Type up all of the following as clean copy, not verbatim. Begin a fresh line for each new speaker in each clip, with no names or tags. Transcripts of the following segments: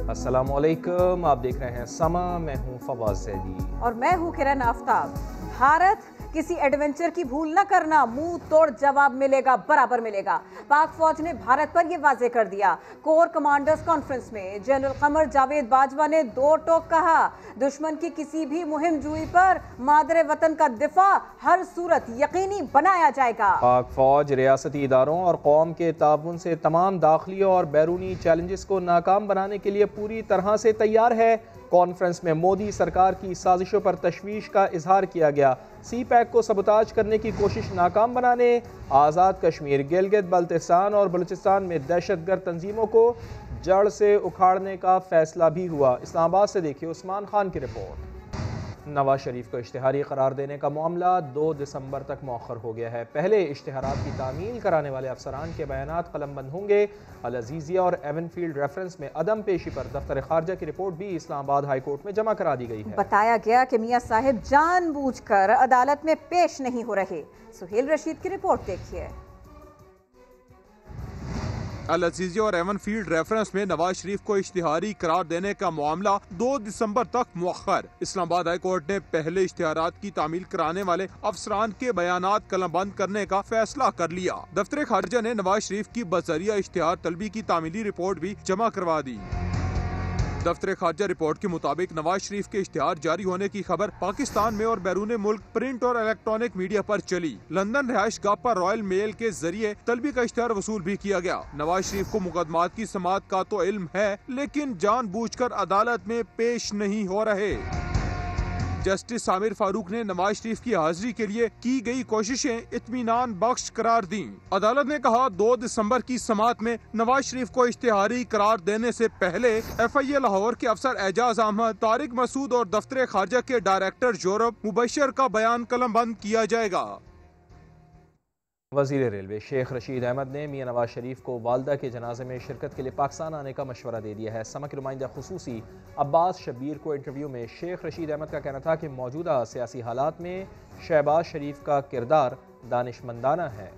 अस्सलामुअलैकुम, आप देख रहे हैं समा। मैं हूं फवाज ज़ैदी
और मैं हूं किरण आफ्ताब। भारत किसी एडवेंचर की भूल न करना, मुंह तोड़ जवाब मिलेगा, बराबर मिलेगा। पाक फौज ने भारत पर यह वाजे कर दिया। कोर कमांडर्स कॉन्फ्रेंस में जनरल कमर जावेद बाजवा ने दो टोक कहा, दुश्मन की किसी भी मुहिम जुई पर मादरे वतन का दिफा हर सूरत यकीनी बनाया जाएगा।
पाक फौज रियासती इदारों और कौम के ताउन से तमाम दाखिली और बैरूनी चैलेंजेस को नाकाम बनाने के लिए पूरी तरह से तैयार है। कॉन्फ्रेंस में मोदी सरकार की साजिशों पर तशवीश का इजहार किया गया। सी पैक को सबोताज करने की कोशिश नाकाम बनाने, आज़ाद कश्मीर, गिलगित बल्तिस्तान और बलूचिस्तान में दहशतगर्द तंजीमों को जड़ से उखाड़ने का फैसला भी हुआ। इस्लामाबाद से देखिए उस्मान खान की रिपोर्ट। नवाज शरीफ को इश्तिहारी करार देने का मामला 2 दिसंबर तक मौखर हो गया है। पहले इश्तिहारात की तामील कराने वाले अफसरान के बयानात कलमबंद होंगे। अल अजीजिया और एवनफील्ड रेफरेंस में अदम पेशी पर दफ्तर खारजा की रिपोर्ट भी इस्लामाबाद हाई कोर्ट में जमा करा दी गई है।
बताया गया कि मियां साहिब जानबूझकर अदालत में पेश नहीं हो रहे। सुहेल रशीद की रिपोर्ट देखिए।
अल अजीजिया और एवनफील्ड रेफरेंस में नवाज शरीफ को इश्तिहारी करार देने का मामला 2 दिसंबर तक मुअख्खर। इस्लामाबाद हाई कोर्ट ने पहले इश्तिहारात की तामील कराने वाले अफसरान के बयानात कलमबंद करने का फैसला कर लिया। दफ्तर खारजा ने नवाज शरीफ की बजरिया इश्तिहार तलबी की तामीली रिपोर्ट भी जमा करवा दी। दफ्तर खारजा रिपोर्ट के मुताबिक नवाज शरीफ के इश्तिहार जारी होने की खबर पाकिस्तान में और बैरून मुल्क प्रिंट और इलेक्ट्रॉनिक मीडिया पर चली। लंदन रिहाइश गाह पर रॉयल मेल के जरिए तलबी का इश्तिहार वसूल भी किया गया। नवाज शरीफ को मुकदमात की समाअत का तो इल्म है, लेकिन जानबूझकर अदालत में पेश नहीं हो रहे। जस्टिस आमिर फारूक ने नवाज शरीफ की हाजिरी के लिए की गई कोशिशें इत्मीनान बख्श करार दी। अदालत ने कहा 2 दिसंबर की समाअत में नवाज शरीफ को इश्तिहारी करार देने से पहले FIA लाहौर के अफसर एजाज अहमद, तारिक मसूद और दफ्तर खारजा के डायरेक्टर यूरोप मुबशर का बयान कलमबंद किया जाएगा।
वज़ीर रेलवे शेख रशीद अहमद ने मियां नवाज शरीफ को वालदा के जनाजे में शिरकत के लिए पाकिस्तान आने का मशवरा दे दिया है। समा के नुमाइंदा खुसूसी अब्बास शब्बीर को इंटरव्यू में शेख रशीद अहमद का कहना था कि मौजूदा सियासी हालात में शहबाज शरीफ का किरदार दानिशमंदाना है।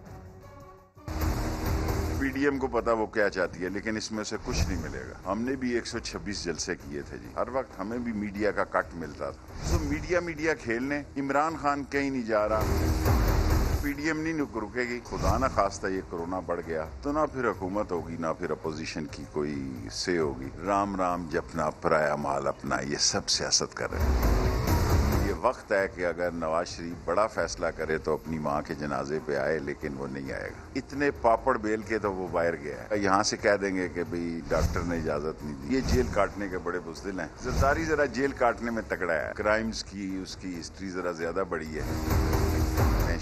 PDM को पता वो क्या चाहती है, लेकिन इसमें से कुछ नहीं मिलेगा। हमने भी 126 जलसे किए थे जी, हर वक्त हमें भी मीडिया का कट मिलता था। तो मीडिया खेलने इमरान खान कहीं नहीं जा रहा, PDM नहीं रुकेगी। खुदा ना खास्ता ये कोरोना बढ़ गया तो ना फिर हुकूमत होगी, ना फिर अपोजिशन की कोई से होगी। राम राम जपना, पराया माल अपना, ये सब सियासत कर रहे हैं। ये वक्त है कि अगर नवाज शरीफ बड़ा फैसला करे तो अपनी माँ के जनाजे पे आए, लेकिन वो नहीं आएगा। इतने पापड़ बेल के तो वो बाहर गया है। यहाँ से कह देंगे कि भाई डॉक्टर ने इजाजत नहीं दी। ये जेल काटने के बड़े बुज़दिल हैं। जरदारी जरा जेल काटने में तगड़ा है, क्राइम्स की उसकी हिस्ट्री जरा ज्यादा बड़ी है।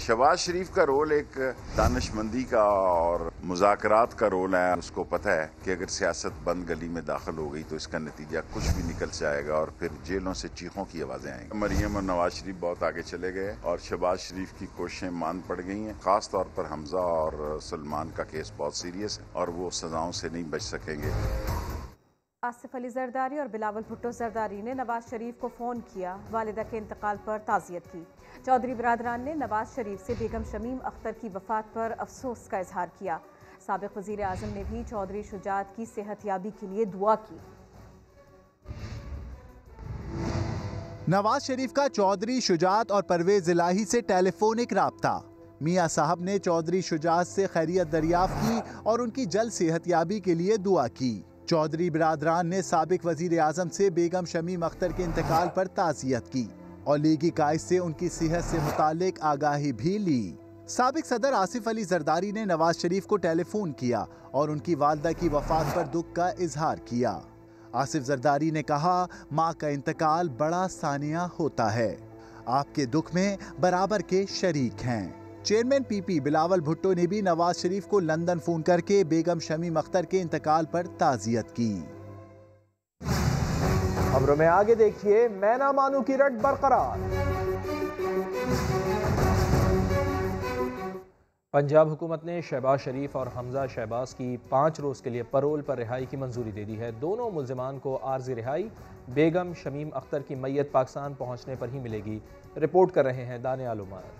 शहबाज शरीफ का रोल एक दानिशमंदी का और मुज़ाकरात का रोल है। उसको पता है कि अगर सियासत बंद गली में दाखिल हो गई तो इसका नतीजा कुछ भी निकल जाएगा और फिर जेलों से चीखों की आवाजें आएंगी। मरियम और नवाज शरीफ बहुत आगे चले गए और शहबाज शरीफ की कोशिशें मान पड़ गई हैं। खास तौर पर हमजा और सलमान का केस बहुत सीरियस है और वो सजाओं से नहीं बच सकेंगे।
आसिफ अली जरदारी और बिलावल भुट्टो जरदारी ने नवाज शरीफ को फ़ोन किया, वालिदा के इंतकाल पर ताज़ियत की। चौधरी बिरादरान ने नवाज शरीफ से बेगम शमीम अख्तर की वफ़ात पर अफसोस का इजहार किया। साबिक़ वज़ीर आज़म ने भी चौधरी शुजात की सेहतयाबी के लिए दुआ की।
नवाज शरीफ का चौधरी शुजात और परवेज इलाही से टेलीफोनिक राब्ता। मियां साहब ने चौधरी शुजात से खैरियत दरियाफ्त की और उनकी जल्द सेहतयाबी के लिए दुआ की। चौधरी बिरादरान ने साबिक वजीर आजम से बेगम शमीम अख्तर के इंतकाल पर ताज़ियत की और लीगी कायद से उनकी सेहत से मुतालिक आगाही भी ली। साबिक सदर आसिफ अली जरदारी ने नवाज शरीफ को टेलीफोन किया और उनकी वालदा की वफात पर दुख का इजहार किया। आसिफ जरदारी ने कहा, माँ का इंतकाल बड़ा सानिया होता है, आपके दुख में बराबर के शरीक हैं। चेयरमैन PP बिलावल भुट्टो ने भी नवाज शरीफ को लंदन फोन करके बेगम शमीम अख्तर के इंतकाल पर ताज़ियत की।
खबरों में आगे देखिए, मैं ना मानू की रट बरकरार। पंजाब हुकूमत ने शहबाज शरीफ और हमजा शहबाज की 5 रोज़ के लिए परोल पर रिहाई की मंजूरी दे दी है। दोनों मुल्जिमान को आर्जी रिहाई बेगम शमीम अख्तर की मैयत पाकिस्तान पहुंचने पर ही मिलेगी। रिपोर्ट कर रहे हैं दानियाल उमर।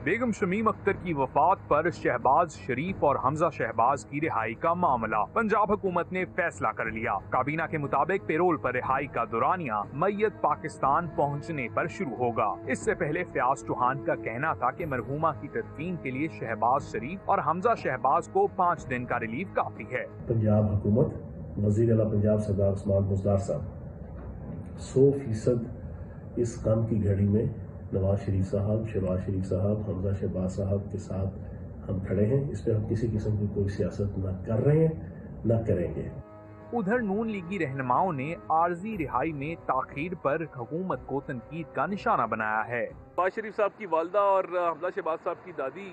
बेगम शमीम अख्तर की वफात पर शहबाज शरीफ और हमजा शहबाज की रिहाई का मामला। पंजाब हुकूमत ने फैसला कर लिया। काबीना के मुताबिक पेरोल पर रिहाई का दौरानिया मैयत पाकिस्तान पहुंचने पर शुरू होगा। इससे पहले फयाज चौहान का कहना था कि मरहूमा की तदफीन के लिए शहबाज शरीफ और हमजा शहबाज को 5 दिन का रिलीफ काफी है।
पंजाब हुकूमत, वज़ीर आला पंजाब सरदार उस्मान बुज़दार साहब 100% इस काम की घड़ी में नवाज शरीफ साहब, शहबाज शरीफ साहब, हमजा शहबाज साहब के साथ हम खड़े हैं। इस पर हम किसी किस्म की कोई सियासत न कर रहे हैं, न करेंगे।
उधर नून लीगी रहनुमाओं ने आर्जी रिहाई में ताखीर पर हुकूमत को तनकीद का निशाना बनाया है।
नवाज शरीफ साहब की वालदा और हमजा शहबाज साहब की दादी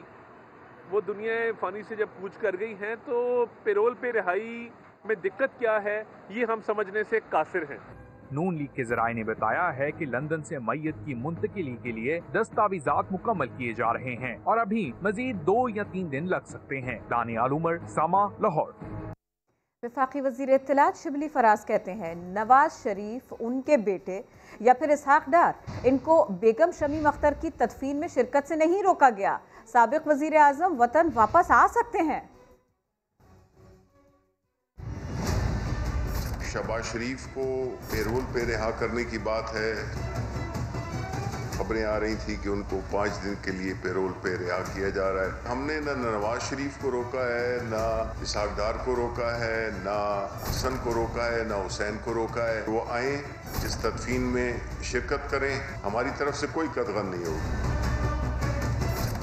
वो दुनिया फानी से जब कूच कर गई हैं, तो पेरोल पे रिहाई में दिक्कत क्या है ये हम समझने से कासिर हैं।
नून लीग के जराये ने बताया है कि लंदन से मैयत की मुंतकिली के लिए दस्तावेजात मुकम्मल किए जा रहे हैं और अभी मजीद 2 या 3 दिन लग सकते हैं। दानियाल उमर, सामा, लाहौर।
वफाकी वज़ीर इत्तलात शिबली फराज कहते हैं नवाज शरीफ, उनके बेटे या फिर इसहाक डार, इनको बेगम शमीम अख्तर की तदफीन में शिरकत से नहीं रोका गया। साबिक वज़ीर आज़म वतन वापस आ सकते हैं।
शहबाज शरीफ को पेरोल पे रिहा करने की बात है। खबरें आ रही थी कि उनको 5 दिन के लिए पेरोल पे रिहा किया जा रहा है। हमने न नवाज शरीफ को रोका है, ना इसहाक डार को रोका है, ना हसन को रोका है, ना हुसैन को रोका है। वो आए, इस तदफीन में शिरकत करें, हमारी तरफ से कोई कदगन नहीं होगी।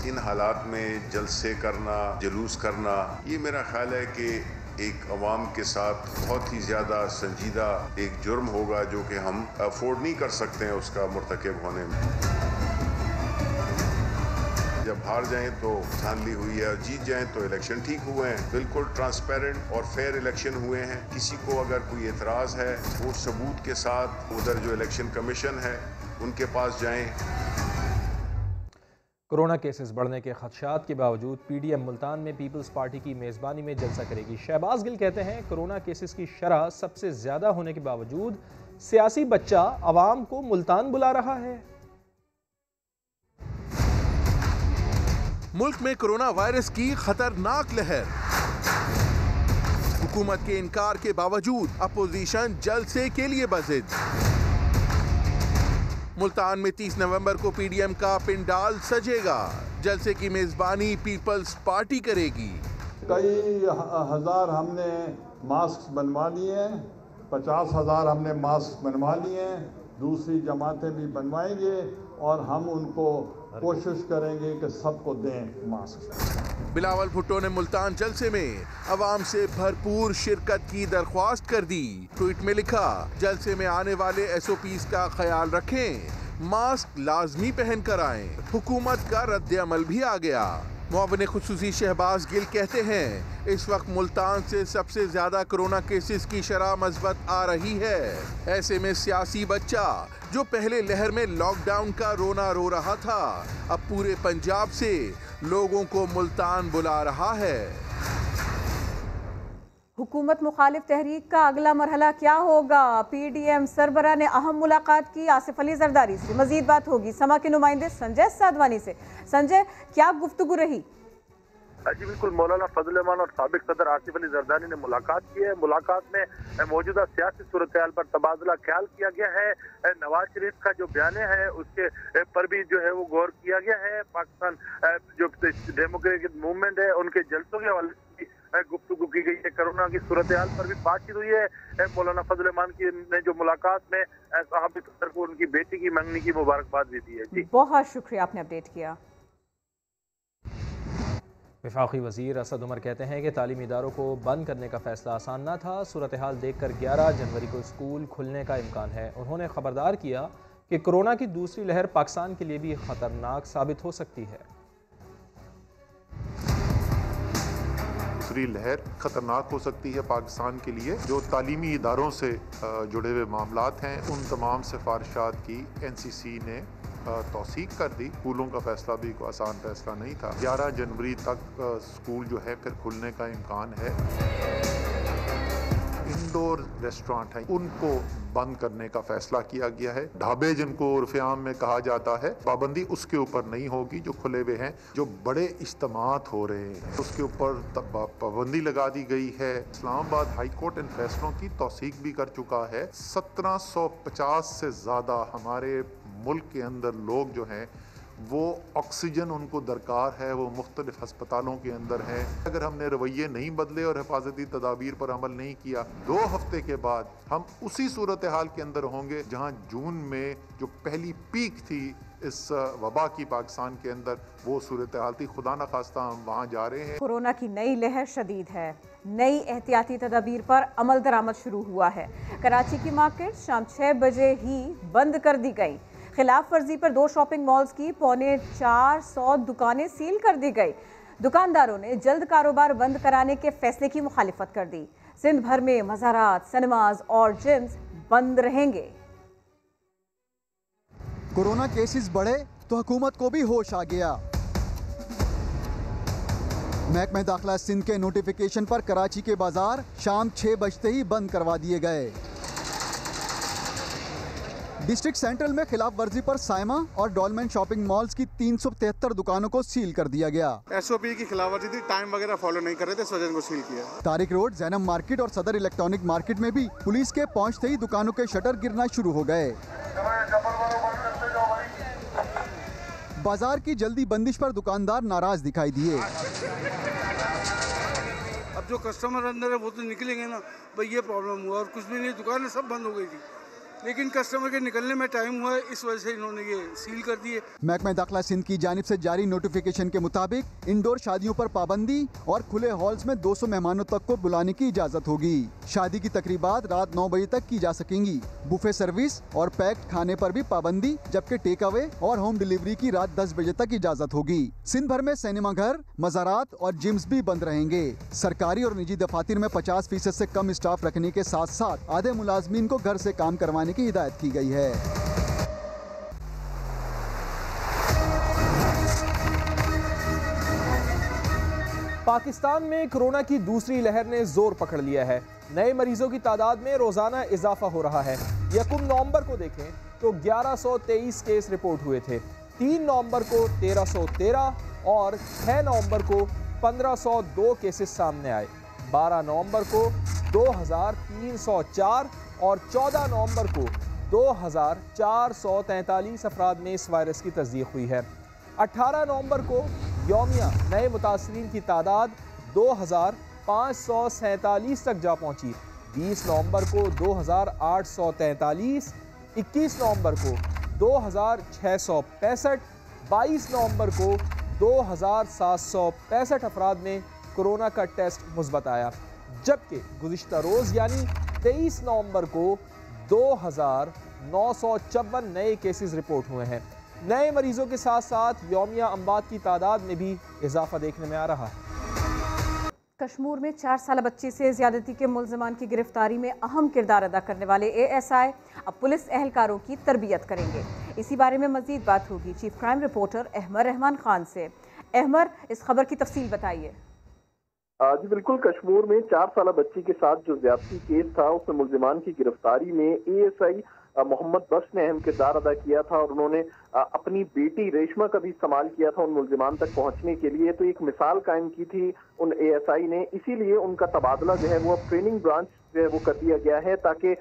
इन हालात में जलसे करना, जुलूस करना, ये मेरा ख्याल है कि एक अवाम के साथ बहुत ही ज़्यादा संजीदा एक जुर्म होगा जो कि हम अफोर्ड नहीं कर सकते हैं उसका मुर्तकिब होने में। जब हार जाएं तो धांधली हुई है और जीत जाएं तो इलेक्शन ठीक हुए हैं। बिल्कुल ट्रांसपेरेंट और फेयर इलेक्शन हुए हैं। किसी को अगर कोई एतराज़ है वो सबूत के साथ उधर जो इलेक्शन कमीशन है उनके पास जाएं।
कोरोना केसेस बढ़ने के खदशात के बावजूद पीडीएम मुल्तान में पीपल्स पार्टी की मेज़बानी में जलसा करेगी। शहबाज गिल कहते हैं कोरोना केसेस की शरह सबसे ज़्यादा होने के बावजूद सियासी बच्चा अवाम को मुल्तान बुला रहा है।
मुल्क में कोरोना वायरस की खतरनाक लहर, हुकूमत के इनकार के बावजूद अपोजिशन जलसे के लिए बज़िद। मुल्तान में 30 नवंबर को पीडीएम का पिंडाल सजेगा। जलसे की मेजबानी पीपल्स पार्टी करेगी।
कई हजार हमने मास्क बनवा लिए, 50,000 हमने मास्क बनवा लिए, दूसरी जमातें भी बनवाएंगे और हम उनको कोशिश करेंगे कि सबको दें मास्क।
बिलावल भुट्टो ने मुल्तान जलसे में अवाम से भरपूर शिरकत की दरख्वास्त कर दी। ट्वीट में लिखा, जलसे में आने वाले SOPs का ख्याल रखें, मास्क लाजमी पहन कर आएं। हुकूमत का रद्द अमल भी आ गया। मुआविन खुसूसी शहबाज गिल कहते हैं इस वक्त मुल्तान से सबसे ज्यादा कोरोना केसेस की शरह मज़बत आ रही है। ऐसे में सियासी बच्चा जो पहले लहर में लॉकडाउन का रोना रो रहा था, अब पूरे पंजाब से लोगों को मुल्तान बुला रहा है।
हुकूमत मुखालिफ तहरीक का अगला मरहला क्या होगा? पीडीएम सरबराह ने अहम मुलाकात की आसिफ अली जरदारी से। मजीद बात होगी समा के नुमाइंदे संजय साधवानी से। संजय, क्या गुफ्तगू रही?
जी बिल्कुल, मौलाना फजल रहमान और साबिक सदर आसिफ अली जरदारी ने मुलाकात की है। मुलाकात में मौजूदा सियासी सूरत हाल पर तबादला ख्याल किया गया है। नवाज शरीफ का जो बयान है उसके पर भी जो है वो गौर किया गया है। पाकिस्तान जो डेमोक्रेटिक मूवमेंट है उनके जलसों के हवाले गुफ्तगू की गई है। कोरोना की सूरत हाल पर भी बातचीत हुई है। मौलाना फजल रहमान की ने जो मुलाकात में साहब को उनकी बेटी की मंगनी की मुबारकबाद भी दी है। जी
बहुत शुक्रिया, आपने अपडेट किया।
वफाकी वज़ीर असद उमर कहते हैं कि तालीमी इदारों को बंद करने का फैसला आसान न था। सूरत हाल देख कर 11 जनवरी को स्कूल खुलने का इम्कान है। उन्होंने खबरदार किया कि कोरोना की दूसरी लहर पाकिस्तान के लिए भी ख़तरनाक साबित हो सकती है।
दूसरी लहर ख़तरनाक हो सकती है पाकिस्तान के लिए। जो तालीमी इदारों से जुड़े हुए मामलात हैं उन तमाम सिफारिशात की NCC ने तौसीक कर दी। स्कूलों का फैसला भी कोई आसान फैसला नहीं था। 11 जनवरी तक स्कूल जो है फिर खुलने का इम्कान है। इंडोर रेस्टोरेंट हैं उनको बंद करने का फैसला किया गया है। ढाबे जिनको उर्फ़े आम में कहा जाता है, पाबंदी उसके ऊपर नहीं होगी। जो खुले हुए हैं, जो बड़े इज्तिमात हो रहे हैं, उसके ऊपर पाबंदी लगा दी गई है। इस्लामाबाद हाई कोर्ट इन फैसलों की तौसीक भी कर चुका है। 1750 से ज़्यादा हमारे मुल्क के अंदर लोग जो हैं वो ऑक्सीजन उनको दरकार है, वो मुख्तलिफ हस्पतालों के अंदर हैं। अगर हमने रवैये नहीं बदले और हिफाजती तदाबीर पर अमल नहीं किया, 2 हफ्ते के बाद हम उसी सूरत हाल के अंदर होंगे जहां जून में जो पहली पीक थी इस वबा की पाकिस्तान के अंदर, वो सूरत हाल थी। खुदा न खास्ता हम वहाँ जा रहे हैं।
कोरोना की नई लहर शदीद है। नई एहतियाती तदाबीर पर अमल दरामद शुरू हुआ है। कराची की मार्केट शाम 6 बजे ही बंद कर दी गई। खिलाफ वर्जी पर 2 शॉपिंग मॉल्स की 450 दुकानें सील कर दी गई। दुकानदारों ने जल्द कारोबार बंद कराने के फैसले की मुखालिफत कर दी। सिंध भर में मज़ारात, सिनेमाज और जिम्स बंद रहेंगे।
कोरोना केसेस बढ़े तो हुकूमत को भी होश आ गया। महकमा दाखिला सिंध के नोटिफिकेशन पर कराची के बाजार शाम 6 बजते ही बंद करवा दिए गए। डिस्ट्रिक्ट सेंट्रल में खिलाफ वर्जी पर साइमा और डॉलमेन शॉपिंग मॉल्स की 373 दुकानों को सील कर दिया गया।
SOP की खिलाफ वर्जी थी, टाइम वगैरह फॉलो नहीं कर रहे थे, इस वजह से सील किया।
तारिक रोड, जैनब मार्केट और सदर इलेक्ट्रॉनिक मार्केट में भी पुलिस के पहुंचते ही दुकानों के शटर गिरना शुरू हो गए। बाजार की जल्दी बंदिश पर दुकानदार नाराज दिखाई दिए।
अब जो कस्टमर अंदर है वो तो निकलेंगे ना, भाई ये प्रॉब्लम हुआ और कुछ भी नहीं, दुकानें सब बंद हो गई थी, लेकिन कस्टमर के निकलने में टाइम हुआ है, इस वजह से इन्होंने ये सील कर दिए।
महकमा दाखिला सिंध की जानिब से जारी नोटिफिकेशन के मुताबिक इंडोर शादियों पर पाबंदी और खुले हॉल्स में 200 मेहमानों तक को बुलाने की इजाजत होगी। शादी की तकरीबात रात 9 बजे तक की जा सकेंगी। बुफे सर्विस और पैक्ड खाने पर भी पाबंदी, जबकि टेक अवे और होम डिलीवरी की रात 10 बजे तक इजाजत होगी। सिंध भर में सिनेमा घर, मज़ारात और जिम्स भी बंद रहेंगे। सरकारी और निजी दफातर में 50% से कम स्टाफ रखने के साथ साथ आधे मुलाजमीन को घर से काम करवाने की हिदायत की गई है।
पाकिस्तान में कोरोना की दूसरी लहर ने जोर पकड़ लिया है। नए मरीजों की तादाद में रोजाना इजाफा हो रहा है। 1 नवंबर को देखें तो 1123 केस रिपोर्ट हुए थे। 3 नवंबर को 1313 और 6 नवंबर को 1502 केसेस सामने आए। 12 नवंबर को 2304 और 14 नवंबर को 2443 अफराद में इस वायरस की तस्दीक हुई है। 18 नवंबर को यौमिया नए मुतासरीन की तादाद 2547 तक जा पहुंची। 20 नवंबर को 2843, 21 नवंबर को 2665, 22 नवंबर को 2765 अफराद में कोरोना का टेस्ट मुस्बत आया, जबकि गुज़िश्ता रोज़ यानी 23 नवंबर को 2954 नए केसेस रिपोर्ट हुए हैं। नए मरीजों के साथ साथ यौमिया अमवात की तादाद में भी इजाफा देखने में आ रहा है।
कश्मीर में 4 साल बच्ची से ज्यादती के मुल्ज़िमान की गिरफ्तारी में अहम किरदार अदा करने वाले ASI अब पुलिस एहलकारों की तरबियत करेंगे। इसी बारे में मजीद बात होगी chief crime reporter Ahmar Rahman Khan से। अहमर, इस खबर की तफसील बताइए।
जी बिल्कुल, कश्मीर में 4 साल बच्ची के साथ जो ज्यादती केस था उसमें मुल्जिमान की गिरफ्तारी में ASI मोहम्मद बख्श ने अहम किरदार अदा किया था और उन्होंने अपनी बेटी रेशमा का भी इस्तेमाल किया था उन मुल्जिमान तक पहुंचने के लिए। तो एक मिसाल कायम की थी उन ASI ने, इसीलिए उनका तबादला जो है वो अब ट्रेनिंग ब्रांच जो है वो कर दिया गया है, ताकि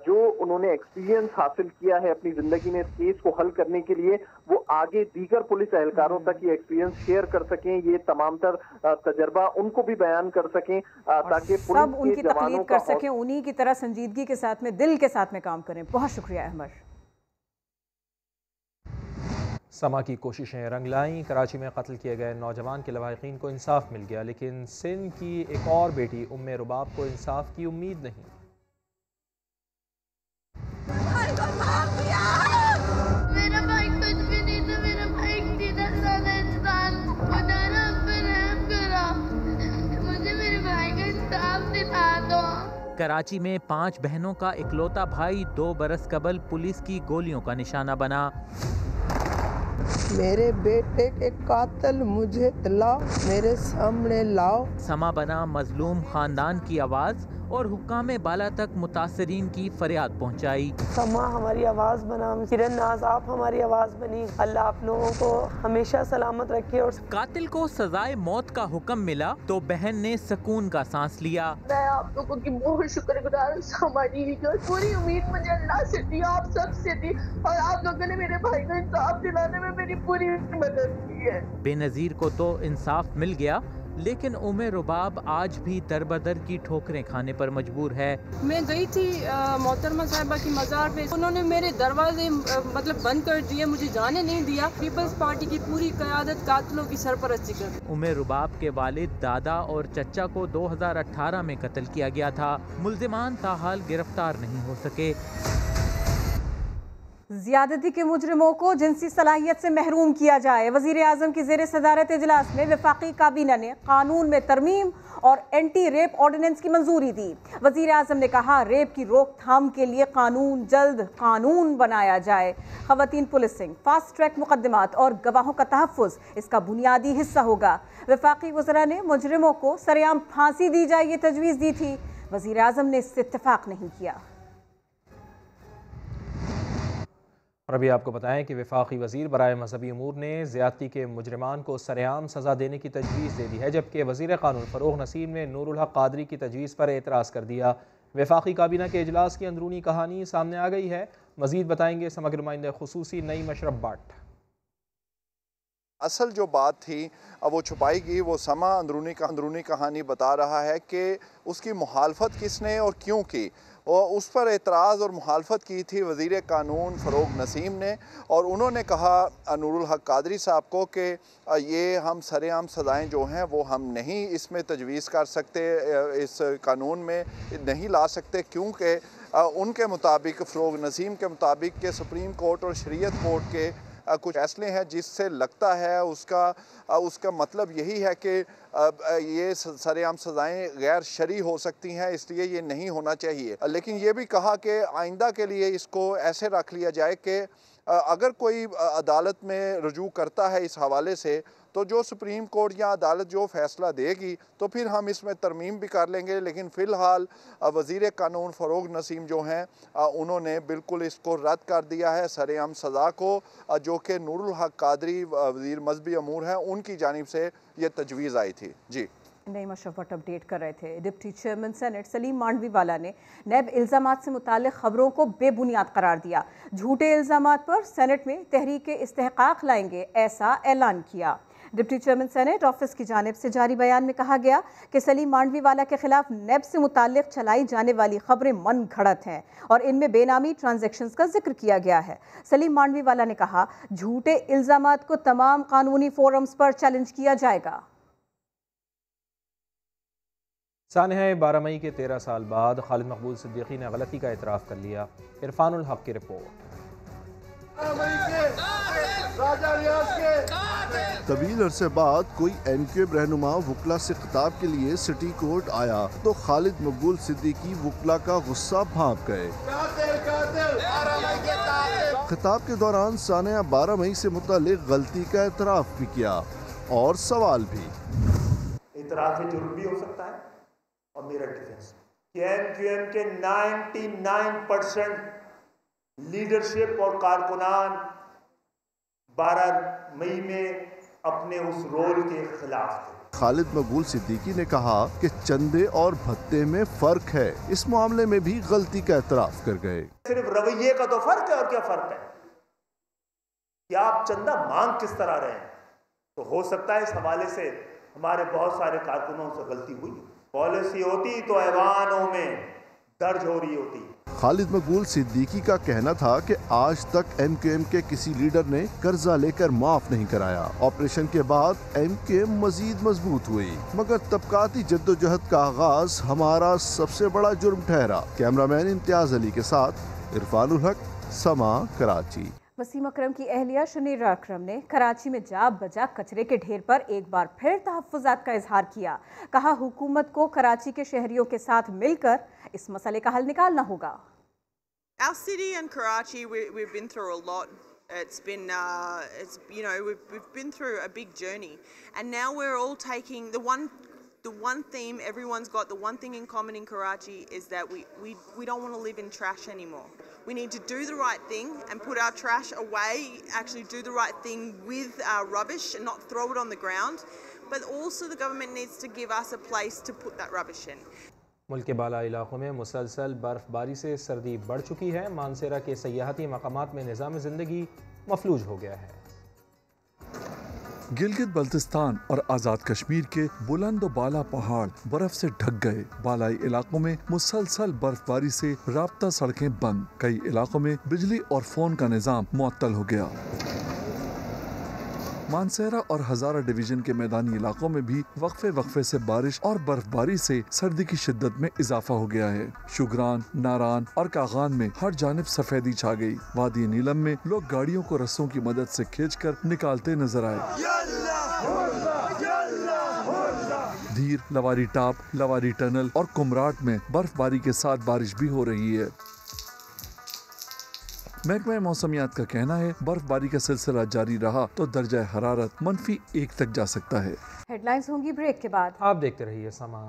जो उन्होंने एक्सपीरियंस हासिल किया है अपनी जिंदगी में इस केस को हल करने के लिए, वो आगे दीगर पुलिस एहलकारों तक ये एक्सपीरियंस शेयर कर सकें, ये तमाम तर तजर्बा उनको भी बयान कर सकें, ताकि
सब उनकी तकलीफ कर सकें, उन्हीं की तरह संजीदगी के साथ में, दिल के साथ में काम करें। बहुत शुक्रिया अहमद।
समा की कोशिशें रंग लाईं। कराची में कत्ल किए गए नौजवान के लवाहिकीन को इंसाफ मिल गया, लेकिन सिंध की एक और बेटी उम्मे रुबाब को इंसाफ की उम्मीद नहीं।
मेरा भाई कुछ भी नहीं था, मेरा भाई सीधा साधा इंसान, खुदा ने पर रहम करा, मुझे मेरे भाई का इंसाफ दिला दो।
कराची में 5 बहनों का इकलौता भाई 2 बरस कबल पुलिस की गोलियों का निशाना बना।
मेरे बेटे के कातिल मुझे लाओ, मेरे सामने लाओ।
समा बना मजलूम खानदान की आवाज और हुक्काम बाला तक मुतासरीन की फरियाद पहुँचाई।
समा हमारी आवाज़ बना, किरण नाज आप हमारी आवाज़ बनी, अल्लाह आप लोगों को हमेशा सलामत रखे। और
कातिल को सजाए मौत का हुक्म मिला तो बहन ने सुकून का सांस लिया।
मैं आप लोगों की बहुत शुक्रगुजार हूँ, हमारी पूरी उम्मीद मुझे अल्लाह से थी, आप सब से थी, और आप लोगों ने मेरे भाई को इंसाफ दिलाने में मेरी पूरी मदद की है।
बेनज़ीर को तो इंसाफ मिल गया, लेकिन उमे रुबाब आज भी दरबदर की ठोकरें खाने पर मजबूर है।
मैं गई थी मोहतरमा साहिबा की मज़ार पे, उन्होंने मेरे दरवाजे मतलब बंद कर दिए, मुझे जाने नहीं दिया। पीपल्स पार्टी की पूरी क़यादत कातिलों की सरपरस्ती कर।
उमे रुबाब के वालिद, दादा और चचा को 2018 में कत्ल किया गया था। मुल्जिमान ताहाल गिरफ्तार नहीं हो सके।
ज़्यादती के मुजरिमों को जिनसी सलाहियत से महरूम किया जाए। वज़ीर आज़म की ज़ेर सदारत इजलास में वफाकी काबीना ने कानून में तरमीम और एंटी रेप ऑर्डिनेंस की मंजूरी दी। वज़ीर आज़म ने कहा, रेप की रोकथाम के लिए कानून जल्द कानून बनाया जाए। ख़वातीन पुलिसिंग, फास्ट ट्रैक मुकदमात और गवाहों का तहफ़्फ़ुज़ इसका बुनियादी हिस्सा होगा। वफाकी वज़रा ने मुजरिमों को सरेआम फांसी दी जाए ये तजवीज़ दी थी। वज़ीर आज़म ने इससे इत्तेफाक नहीं किया।
और अभी आपको बताएं कि वफाकी वज़ीर बराए मजहबी अमूर ने ज़्यादती के मुजरिमान को सरेआम सज़ा देने की तजवीज़ दे दी है, जबकि वज़ीर क़ानून फ़रोग़ नसीम ने नूरुल हक़ क़ादरी की तजवीज़ पर एतराज़ कर दिया। वफाकी काबीना के इजलास की अंदरूनी कहानी सामने आ गई है। मज़ीद बताएंगे समग्र नुमाइंदे ख़ुसूसी नईम अशरफ भट्ट।
असल जो बात थी अब वो छुपाई गई, वो समा अंदरूनी कहानी बता रहा है कि उसकी मुखालफत किसने और क्यों की। और उस पर एतराज़ और मुखालफत की थी वज़ीर कानून फ़रोग़ नसीम ने, और उन्होंने कहा नूरुल हक़ क़ादरी साहब को कि ये हम सरेआम सज़ाएँ जो हैं वो हम नहीं इसमें तजवीज़ कर सकते, इस कानून में नहीं ला सकते, क्योंकि उनके मुताबिक फ़रोग़ नसीम के मुताबिक के सुप्रीम कोर्ट और शरीयत कोर्ट के कुछ फैसले हैं जिससे लगता है उसका मतलब यही है कि ये सरेआम सज़ाएँ गैर शरई हो सकती हैं, इसलिए ये नहीं होना चाहिए। लेकिन ये भी कहा कि आइंदा के लिए इसको ऐसे रख लिया जाए कि अगर कोई अदालत में रुजू करता है इस हवाले से, तो जो सुप्रीम कोर्ट या अदालत जो फ़ैसला देगी तो फिर हम इसमें तरमीम भी कर लेंगे। लेकिन फ़िलहाल वज़ीर कानून फ़रोग़ नसीम जो हैं उन्होंने बिल्कुल इसको रद्द कर दिया है सरेआम सज़ा को, जो कि नूरुल हक़ क़ादरी वज़ीर मजहबी अमूर हैं उनकी जानिब से ये तजवीज़ आई थी। जी
नईम अशरफ भट्ट अपडेट कर रहे थे। Deputy chairman senate Saleem Mandviwalla ने नैब इल्ज़ामात से मुताल्लिक़ खबरों को बेबुनियाद करार दिया। झूठे इल्ज़ामात पर सेनेट में तहरीक इस्तेहक़ाक़ लाएंगे, ऐसा ऐलान किया। डिप्टी चेयरमैन सेनेट ऑफिस की जानिब से जारी बयान में कहा गया कि सलीम मांडवीवाला के खिलाफ नैब से मुताल्लिक़ चलाई जाने वाली खबरें मन घड़त हैं और इनमें बेनामी ट्रांजैक्शंस का जिक्र किया गया है। सलीम मांडवीवाला ने कहा, झूठे इल्ज़ामात को तमाम कानूनी फोरम्स पर चैलेंज किया जाएगा।
सानहा 12 मई के 13 साल बाद खालिद मकबूल सिद्दीकी ने गलती का एतराफ़ कर लिया। इरफानुल हक की रिपोर्ट।
तवील अरसे बाद कोई एनक्यूएम रहनुमा वुकला से खिताब के लिए सिटी कोर्ट आया तो खालिद मकबूल सिद्दीकी वुकला का गुस्सा भांप गए। खिताब के दौरान सानहा 12 मई से मुतालिक गलती का एतराफ़ भी किया और सवाल भी।
एतराफ़ जुर्म भी हो सकता है और मेरा डिफेंस एनक्यूएम के 99% लीडरशिप और कारकुनान 12 मई में अपने उस रोल के खिलाफ थे।
खालिद मकबूल सिद्दीकी ने कहा कि चंदे और भत्ते में फर्क है, इस मामले में भी गलती का एतराफ़ कर गए।
सिर्फ रवैये का तो फर्क है, और क्या फर्क है कि आप चंदा मांग किस तरह रहे हैं। तो हो सकता है इस हवाले से हमारे बहुत सारे कारकुनों से गलती हुई। पॉलिसी होती तो ऐवानों में दर्ज हो रही होती।
खालिद मकबूल सिद्दीकी का कहना था कि आज तक एमक्यूएम के किसी लीडर ने कर्जा लेकर माफ नहीं कराया। ऑपरेशन के बाद एमक्यूएम मजीद मजबूत हुई, मगर तबकाती जद्दोजहद का आगाज हमारा सबसे बड़ा जुर्म ठहरा। कैमरामैन इम्तियाज अली के साथ इरफानुल हक, समा, कराची।
वसीम अकरम की अहलिया शनीरा अकरम ने कराची में जा बजा कचरे के ढेर पर एक बार फिर तहफ़्फ़ुज़ात का इजहार किया। कहा, हुकूमत को कराची के शहरियों के साथ मिलकर इस मसले का हल निकालना होगा।
Our city and Karachi, we've been through a lot. It's been, we've been through a big journey, and now we're all taking the one The one theme everyone's got, the one thing in common in Karachi is that we don't want to live in trash anymore. We need to do the right thing and put our trash away, actually do the right thing with our rubbish and not throw it on the ground. But also the government needs to give us a place to put that rubbish in.
मुल्क के बाला इलाकों में मुसलसल बर्फबारी से सर्दी बढ़ चुकी है। मानसेरा के सयाहती मकामात में निज़ाम ज़िंदगी मफलूज हो गया है।
गिलगित बल्तिस्तान और आज़ाद कश्मीर के बुलंद और बाला पहाड़ बर्फ से ढक गए। बालाई इलाकों में मुसलसल बर्फबारी से राब्ता सड़कें बंद। कई इलाकों में बिजली और फोन का निज़ाम मुअत्तल हो गया। मानसेरा और हजारा डिवीजन के मैदानी इलाकों में भी वक्फे से बारिश और बर्फबारी से सर्दी की शिद्दत में इजाफा हो गया है। शुगरान, नारान और कागान में हर जानिब सफेदी छा गई। वादी नीलम में लोग गाड़ियों को रस्सों की मदद से खींचकर निकालते नजर आए। धीर, लवारी टाप, लवारी टनल और कुमराट में बर्फबारी के साथ बारिश भी हो रही है। महकमा मौसमियात का कहना है बर्फबारी का सिलसिला जारी रहा तो दर्जा हरारत -1 तक जा सकता है।
हेडलाइंस होंगी ब्रेक के बाद।
आप देखते रहिए समा।